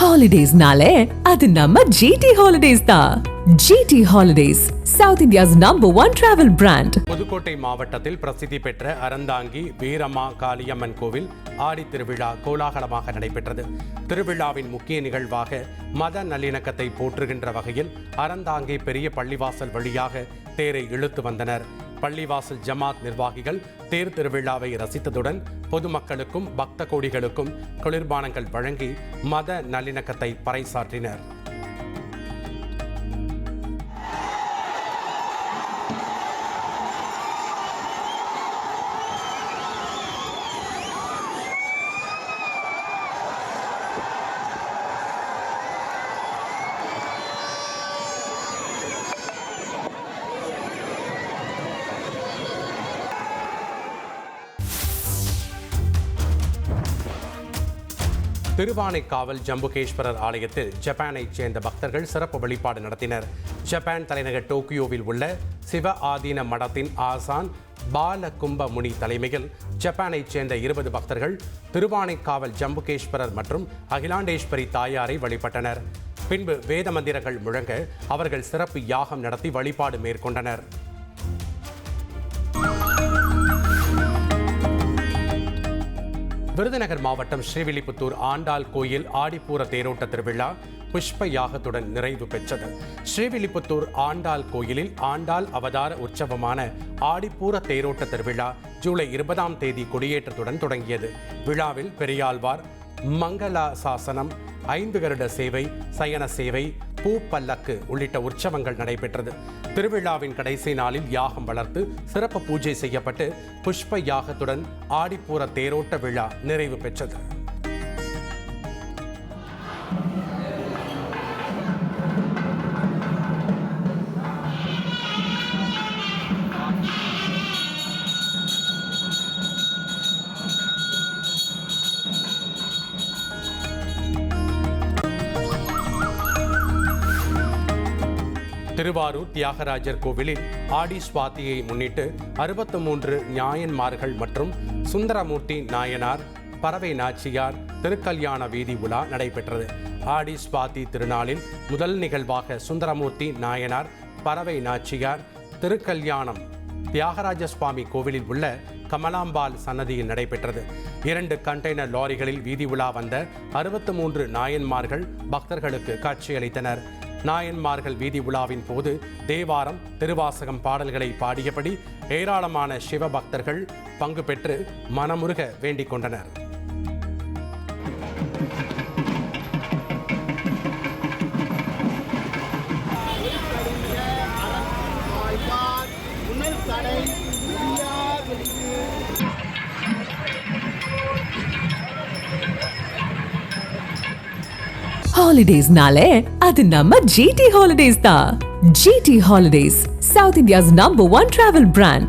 Holidays-nale, அது நம்ம GT Holidays தான். GT Holidays, South India's #1 travel brand. Pudukkottai மாவட்டத்தில் பிரசித்தி பெற்ற அறந்தாங்கி வீரம்மா காளியம்மன் கோவில் ஆடி திருவிழா கோலாகலமாக நடைபெற்றது. திருவிழாவின் முக்கிய நிகழ்வாக மத நல்லிணக்கத்தை போற்றுகின்ற வகையில் அறந்தாங்கி பெரிய பள்ளிவாசல் வழியாக தேரை இழுத்து வந்தனர். பள்ளிவாசல் ஜமாத் நிர்வாகிகள் தேர் திருவிழாவை ரசித்ததுடன் பொதுமக்களுக்கும் பக்த கோடிகளுக்கும் குளிர்பானங்கள் வழங்கி மத நல்லிணக்கத்தை பறைசாற்றினர். திருவானைக்காவல் ஜம்புகேஸ்வரர் ஆலயத்தில் ஜப்பானைச் சேர்ந்த பக்தர்கள் சிறப்பு வழிபாடு நடத்தினர். ஜப்பான் தலைநகர் டோக்கியோவில் உள்ள சிவ ஆதீன மடத்தின் ஆசான் பாலகும்ப முனி தலைமையில் ஜப்பானைச் சேர்ந்த 20 பக்தர்கள் திருவானைக்காவல் ஜம்புகேஸ்வரர் மற்றும் அகிலாண்டேஸ்வரி தாயாரை வழிபட்டனர். பின்பு வேத மந்திரங்கள் முழங்க அவர்கள் சிறப்பு யாகம் நடத்தி வழிபாடு மேற்கொண்டனர். விருதுநகர் மாவட்டம் ஸ்ரீவில்லிபுத்தூர் ஆண்டாள் கோயில் ஆடிப்பூர தேரோட்ட திருவிழா புஷ்ப யாகத்துடன் நிறைவு பெற்றது. ஸ்ரீவில்லிபுத்தூர் ஆண்டாள் கோயிலில் ஆண்டாள் அவதார உற்சவமான ஆடிப்பூர தேரோட்ட திருவிழா ஜூலை 20ஆம் தேதி கொடியேற்றத்துடன் தொடங்கியது. விழாவில் பெரியாழ்வார் மங்களா சாசனம், 5 கருட சேவை, சயன சேவை, பூ பல்லக்கு உள்ளிட்ட உற்சவங்கள் நடைபெற்றது. திருவிழாவின் கடைசி நாளில் யாகம் வளர்த்து சிறப்பு பூஜை செய்யப்பட்டு புஷ்ப யாகத்துடன் ஆடிப்பூர தேரோட்ட விழா நிறைவு பெற்றது. திருவாரூர் தியாகராஜர் கோவிலில் ஆடி சுவாதியை முன்னிட்டு 63 நாயன்மார்கள் மற்றும் சுந்தரமூர்த்தி நாயனார், பறவை நாச்சியார் திருக்கல்யாண வீதி உலா நடைபெற்றது. ஆடி சுவாதி திருநாளில் முதல் நிகழ்வாக சுந்தரமூர்த்தி நாயனார், பறவை நாச்சியார் திருக்கல்யாணம் தியாகராஜ சுவாமி கோவிலில் உள்ள கமலாம்பாள் சன்னதியில் நடைபெற்றது. 2 கண்டெய்னர் லாரிகளில் வீதி உலா வந்த 63 நாயன்மார்கள் பக்தர்களுக்கு காட்சியளித்தனர். நாயன்மார்கள் வீதி உலாவின் போது தேவாரம், திருவாசகம் பாடல்களை பாடியபடி ஏராளமான சிவ பக்தர்கள் பங்கு பெற்று மனமுருக வேண்டிக் கொண்டனர். Holidays-nale, அது நம்ம GT Holidays தான். GT Holidays, South India's #1 travel brand.